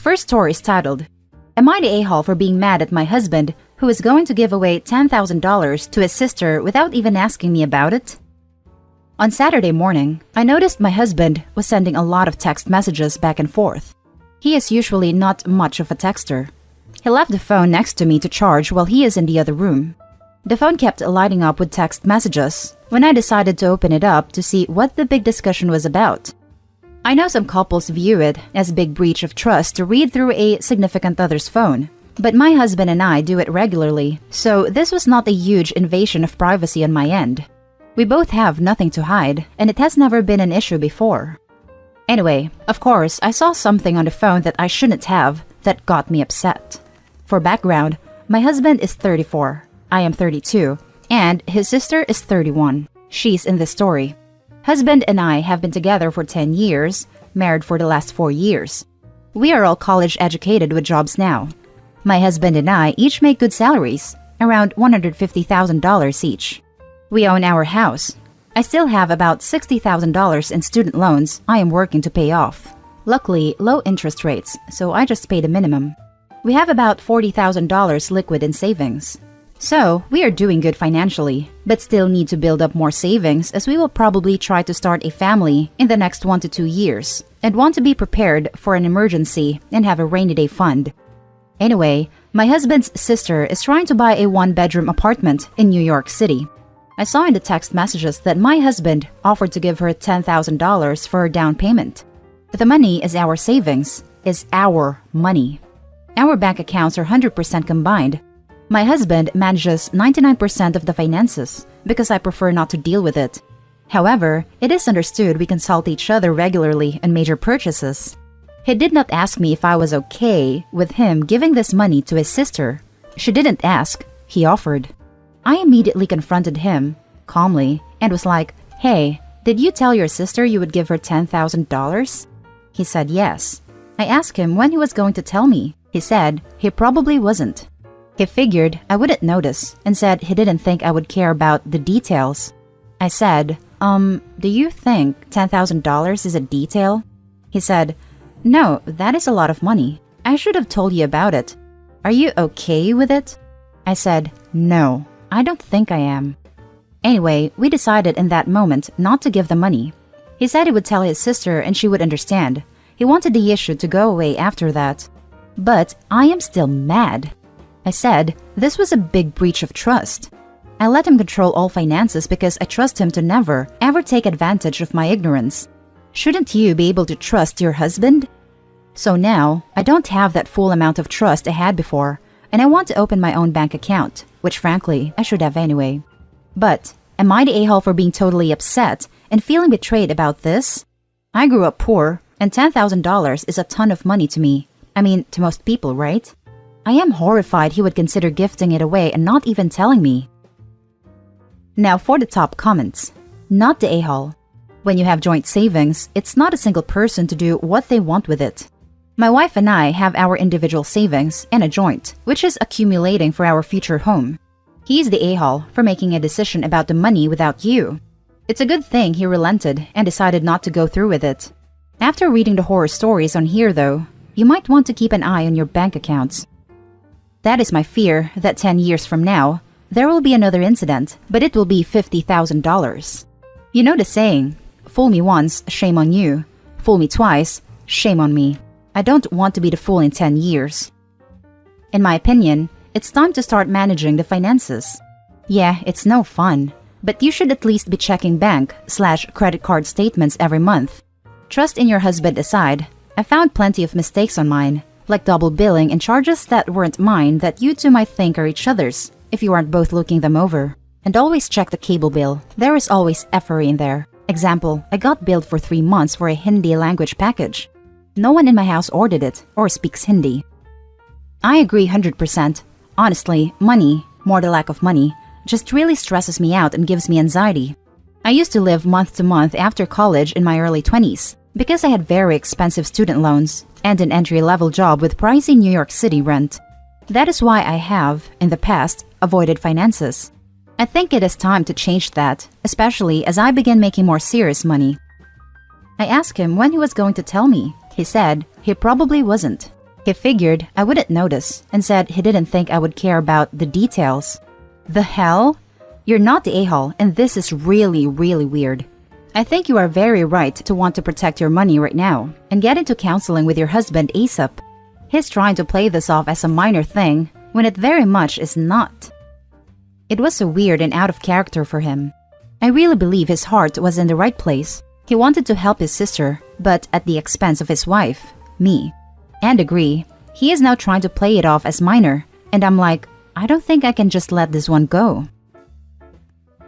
first story is titled, "Am I the a-hole for being mad at my husband who is going to give away $10,000 to his sister without even asking me about it?" On Saturday morning, I noticed my husband was sending a lot of text messages back and forth. He is usually not much of a texter. He left the phone next to me to charge while he is in the other room. The phone kept lighting up with text messages when I decided to open it up to see what the big discussion was about. I know some couples view it as a big breach of trust to read through a significant other's phone, but my husband and I do it regularly, so this was not a huge invasion of privacy on my end. We both have nothing to hide, and it has never been an issue before. Anyway, of course, I saw something on the phone that I shouldn't have that got me upset. For background, my husband is 34, I am 32, and his sister is 31. She's in this story. Husband and I have been together for 10 years, married for the last 4 years. We are all college educated with jobs now. My husband and I each make good salaries, around $150,000 each. We own our house. I still have about $60,000 in student loans I am working to pay off. Luckily, low interest rates, so I just pay the minimum. We have about $40,000 liquid in savings. So, we are doing good financially, but still need to build up more savings as we will probably try to start a family in the next 1 to 2 years and want to be prepared for an emergency and have a rainy day fund. Anyway, my husband's sister is trying to buy a 1-bedroom apartment in New York City. I saw in the text messages that my husband offered to give her $10,000 for her down payment. The money is our savings, is our money. Our bank accounts are 100% combined. My husband manages 99% of the finances because I prefer not to deal with it. However, it is understood we consult each other regularly on major purchases. He did not ask me if I was okay with him giving this money to his sister. She didn't ask, he offered. I immediately confronted him, calmly, and was like, "Hey, did you tell your sister you would give her $10,000? He said yes. I asked him when he was going to tell me. He said he probably wasn't. He figured I wouldn't notice and said he didn't think I would care about the details. I said, do you think $10,000 is a detail? He said, "No, that is a lot of money. I should have told you about it. Are you okay with it?" I said, "No, I don't think I am." Anyway, we decided in that moment not to give the money. He said he would tell his sister and she would understand. He wanted the issue to go away after that. But I am still mad. I said this was a big breach of trust. I let him control all finances because I trust him to never, ever take advantage of my ignorance. Shouldn't you be able to trust your husband? So now, I don't have that full amount of trust I had before, and I want to open my own bank account, which frankly, I should have anyway. But, am I the a-hole for being totally upset and feeling betrayed about this? I grew up poor, and $10,000 is a ton of money to me. I mean, to most people, right? I am horrified he would consider gifting it away and not even telling me. Now for the top comments. Not the a-hole. When you have joint savings, it's not a single person to do what they want with it. My wife and I have our individual savings and a joint, which is accumulating for our future home. He's the a-hole for making a decision about the money without you. It's a good thing he relented and decided not to go through with it. After reading the horror stories on here though, you might want to keep an eye on your bank accounts. That is my fear that 10 years from now, there will be another incident, but it will be $50,000. You know the saying, fool me once, shame on you. Fool me twice, shame on me. I don't want to be the fool in 10 years. In my opinion, it's time to start managing the finances. Yeah, it's no fun, but you should at least be checking bank/credit card statements every month. Trust in your husband aside, I found plenty of mistakes on mine, like double billing and charges that weren't mine that you two might think are each other's if you aren't both looking them over. And always check the cable bill. There is always effery in there. Example, I got billed for 3 months for a Hindi language package. No one in my house ordered it or speaks Hindi. I agree 100%. Honestly, money, more the lack of money, just really stresses me out and gives me anxiety. I used to live month to month after college in my early 20s because I had very expensive student loans and an entry-level job with pricey New York City rent. That is why I have, in the past, avoided finances. I think it is time to change that, especially as I begin making more serious money. I asked him when he was going to tell me. He said he probably wasn't. He figured I wouldn't notice and said he didn't think I would care about the details. The hell? You're not the a-hole, and this is really, really weird. I think you are very right to want to protect your money right now and get into counseling with your husband ASAP. He's trying to play this off as a minor thing when it very much is not. It was so weird and out of character for him. I really believe his heart was in the right place. He wanted to help his sister, but at the expense of his wife, me. And agree, he is now trying to play it off as minor, and I'm like, I don't think I can just let this one go.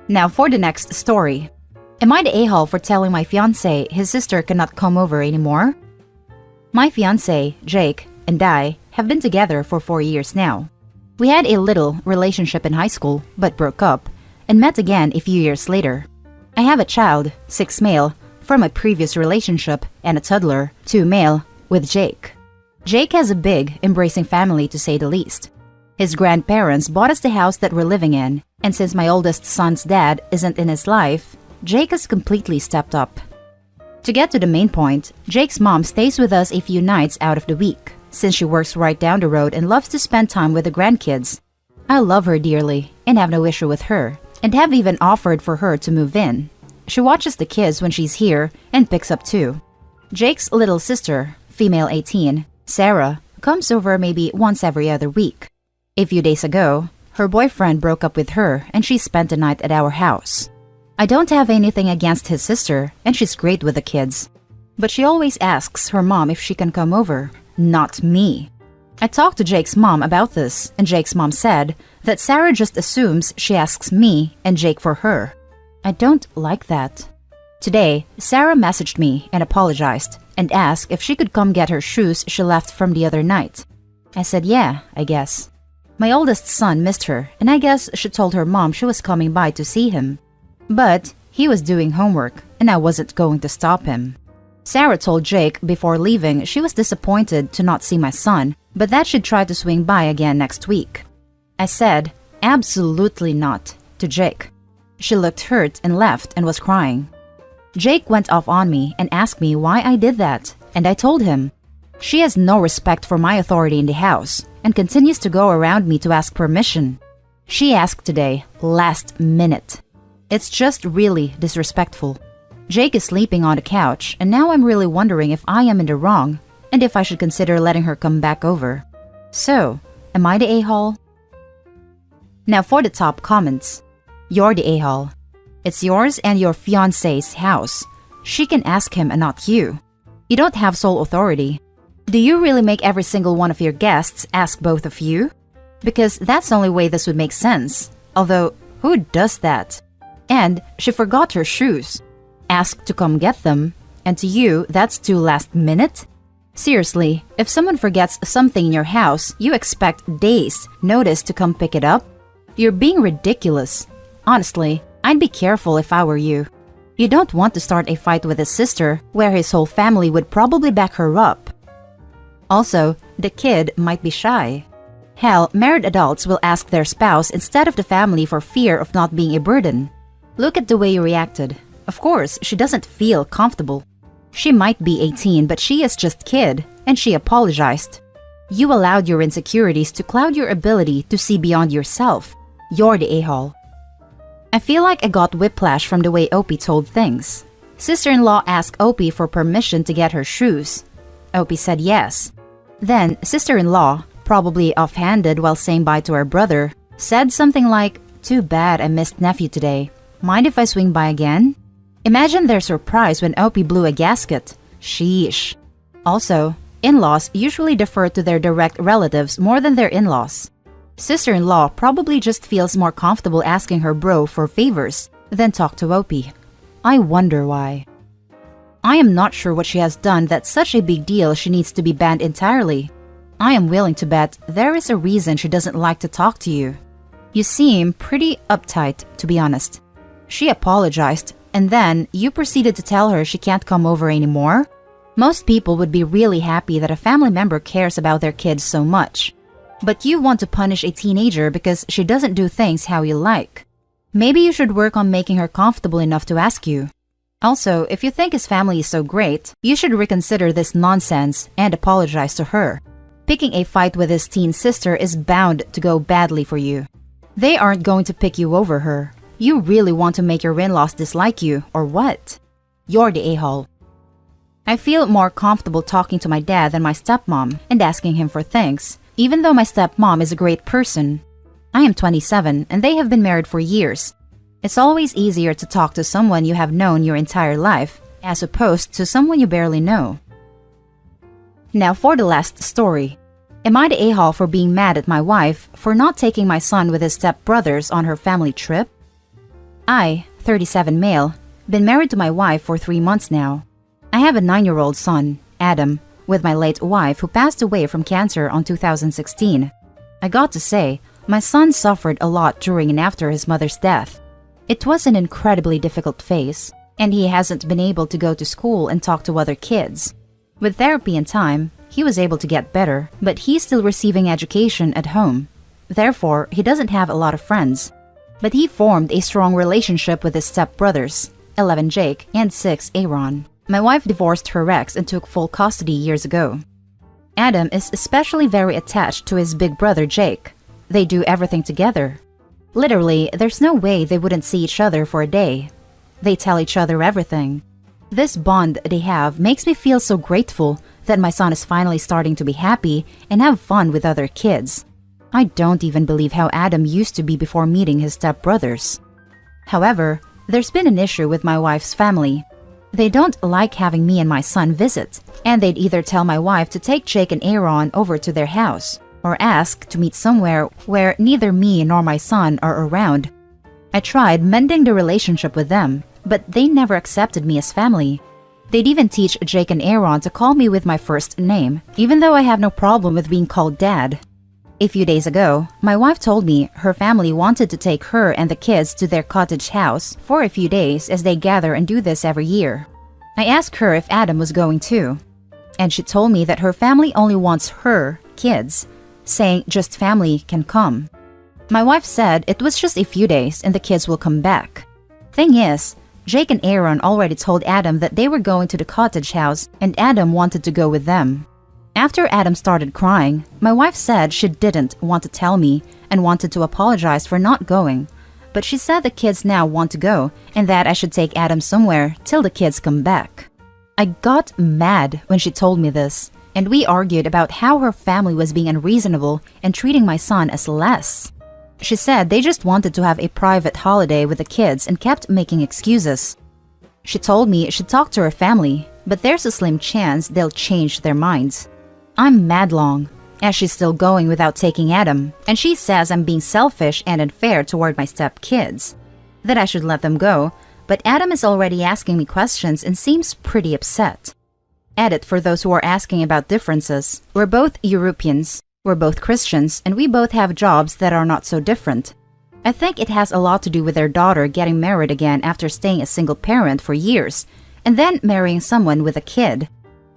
Now for the next story. Am I the a-hole for telling my fiancé his sister cannot come over anymore? My fiancé, Jake, and I have been together for 4 years now. We had a little relationship in high school, but broke up, and met again a few years later. I have a child, 6 male, from a previous relationship, and a toddler, 2 male, with Jake. Jake has a big, embracing family to say the least. His grandparents bought us the house that we're living in, and since my oldest son's dad isn't in his life, Jake has completely stepped up. To get to the main point, Jake's mom stays with us a few nights out of the week, since she works right down the road and loves to spend time with the grandkids. I love her dearly and have no issue with her, and have even offered for her to move in. She watches the kids when she's here and picks up too. Jake's little sister, female 18, Sarah, comes over maybe once every other week. A few days ago, her boyfriend broke up with her and she spent the night at our house. I don't have anything against his sister, and she's great with the kids. But she always asks her mom if she can come over, not me. I talked to Jake's mom about this, and Jake's mom said that Sarah just assumes she asks me and Jake for her. I don't like that. Today, Sarah messaged me and apologized and asked if she could come get her shoes she left from the other night. I said yeah, I guess. My oldest son missed her, and I guess she told her mom she was coming by to see him. But he was doing homework, and I wasn't going to stop him. Sarah told Jake before leaving she was disappointed to not see my son, but that she'd try to swing by again next week. I said, absolutely not, to Jake. She looked hurt and left and was crying. Jake went off on me and asked me why I did that, and I told him. She has no respect for my authority in the house and continues to go around me to ask permission. She asked today, last minute. It's just really disrespectful. Jake is sleeping on the couch, and now I'm really wondering if I am in the wrong and if I should consider letting her come back over. So, am I the a-hole? Now for the top comments. You're the a-hole. It's yours and your fiancé's house. She can ask him and not you. You don't have sole authority. Do you really make every single one of your guests ask both of you? Because that's the only way this would make sense. Although, who does that? And she forgot her shoes. Asked to come get them, and to you, that's too last minute? Seriously, if someone forgets something in your house, you expect days' notice to come pick it up? You're being ridiculous. Honestly, I'd be careful if I were you. You don't want to start a fight with his sister where his whole family would probably back her up. Also, the kid might be shy. Hell, married adults will ask their spouse instead of the family for fear of not being a burden. Look at the way you reacted. Of course, she doesn't feel comfortable. She might be 18, but she is just kid, and she apologized. You allowed your insecurities to cloud your ability to see beyond yourself. You're the a-hole. I feel like I got whiplash from the way Opie told things. Sister-in-law asked Opie for permission to get her shoes. Opie said yes. Then, sister-in-law, probably offhanded while saying bye to her brother, said something like, "Too bad I missed nephew today. Mind if I swing by again?" Imagine their surprise when Opie blew a gasket. Sheesh. Also, in-laws usually defer to their direct relatives more than their in-laws. Sister-in-law probably just feels more comfortable asking her bro for favors than talk to Opie. I wonder why. I am not sure what she has done that's such a big deal she needs to be banned entirely. I am willing to bet there is a reason she doesn't like to talk to you. You seem pretty uptight, to be honest. She apologized, and then you proceeded to tell her she can't come over anymore? Most people would be really happy that a family member cares about their kids so much. But you want to punish a teenager because she doesn't do things how you like. Maybe you should work on making her comfortable enough to ask you. Also, if you think his family is so great, you should reconsider this nonsense and apologize to her. Picking a fight with his teen sister is bound to go badly for you. They aren't going to pick you over her. You really want to make your in-laws dislike you, or what? You're the a-hole. I feel more comfortable talking to my dad than my stepmom and asking him for things, even though my stepmom is a great person. I am 27 and they have been married for years. It's always easier to talk to someone you have known your entire life, as opposed to someone you barely know. Now for the last story. Am I the a-hole for being mad at my wife for not taking my son with his stepbrothers on her family trip? I, 37 male, been married to my wife for 3 months now. I have a 9-year-old son, Adam, with my late wife who passed away from cancer on 2016. I got to say, my son suffered a lot during and after his mother's death. It was an incredibly difficult phase, and he hasn't been able to go to school and talk to other kids. With therapy and time, he was able to get better, but he's still receiving education at home. Therefore, he doesn't have a lot of friends. But he formed a strong relationship with his stepbrothers, 11 Jake and 6 Aaron. My wife divorced her ex and took full custody years ago. Adam is especially very attached to his big brother Jake. They do everything together. Literally, there's no way they wouldn't see each other for a day. They tell each other everything. This bond they have makes me feel so grateful that my son is finally starting to be happy and have fun with other kids. I don't even believe how Adam used to be before meeting his stepbrothers. However, there's been an issue with my wife's family. They don't like having me and my son visit, and they'd either tell my wife to take Jake and Aaron over to their house, or ask to meet somewhere where neither me nor my son are around. I tried mending the relationship with them, but they never accepted me as family. They'd even teach Jake and Aaron to call me with my first name, even though I have no problem with being called Dad. A few days ago, my wife told me her family wanted to take her and the kids to their cottage house for a few days as they gather and do this every year. I asked her if Adam was going too, and she told me that her family only wants her kids, saying just family can come. My wife said it was just a few days and the kids will come back. Thing is, Jake and Aaron already told Adam that they were going to the cottage house and Adam wanted to go with them. After Adam started crying, my wife said she didn't want to tell me and wanted to apologize for not going, but she said the kids now want to go and that I should take Adam somewhere till the kids come back. I got mad when she told me this, and we argued about how her family was being unreasonable and treating my son as less. She said they just wanted to have a private holiday with the kids and kept making excuses. She told me she'd talk to her family, but there's a slim chance they'll change their minds. I'm mad long, as she's still going without taking Adam, and she says I'm being selfish and unfair toward my stepkids. That I should let them go, but Adam is already asking me questions and seems pretty upset. Edit for those who are asking about differences. We're both Europeans, we're both Christians, and we both have jobs that are not so different. I think it has a lot to do with their daughter getting married again after staying a single parent for years, and then marrying someone with a kid.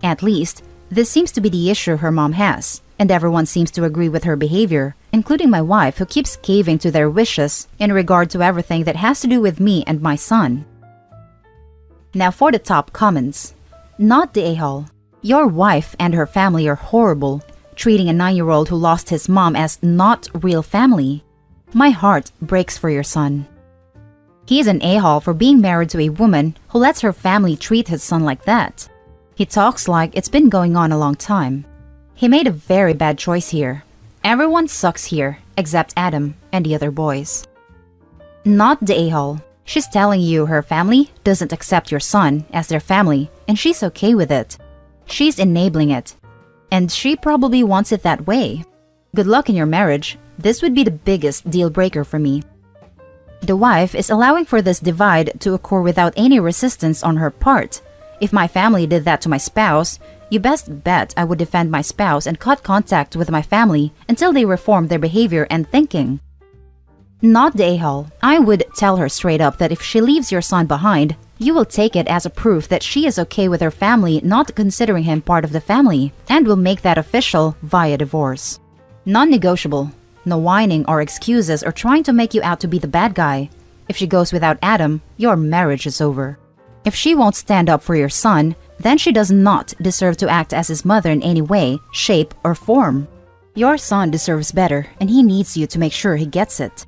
At least, this seems to be the issue her mom has, and everyone seems to agree with her behavior, including my wife who keeps caving to their wishes in regard to everything that has to do with me and my son. Now for the top comments. Not the a-hole. Your wife and her family are horrible, treating a 9-year-old who lost his mom as not real family. My heart breaks for your son. He's an a-hole for being married to a woman who lets her family treat his son like that. He talks like it's been going on a long time. He made a very bad choice here. Everyone sucks here, except Adam and the other boys. Not the a-hole. She's telling you her family doesn't accept your son as their family, and she's okay with it. She's enabling it. And she probably wants it that way. Good luck in your marriage. This would be the biggest deal breaker for me. The wife is allowing for this divide to occur without any resistance on her part. If my family did that to my spouse, you best bet I would defend my spouse and cut contact with my family until they reform their behavior and thinking. Not the a-hole. I would tell her straight up that if she leaves your son behind, you will take it as a proof that she is okay with her family not considering him part of the family, and will make that official via divorce. Non-negotiable. No whining or excuses or trying to make you out to be the bad guy. If she goes without Adam, your marriage is over. If she won't stand up for your son, then she does not deserve to act as his mother in any way, shape, or form. Your son deserves better, and he needs you to make sure he gets it.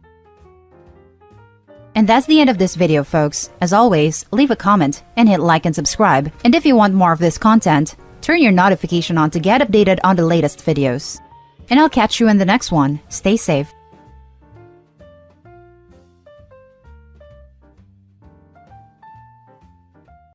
And that's the end of this video, folks. As always, leave a comment and hit like and subscribe. And if you want more of this content, turn your notification on to get updated on the latest videos. And I'll catch you in the next one. Stay safe.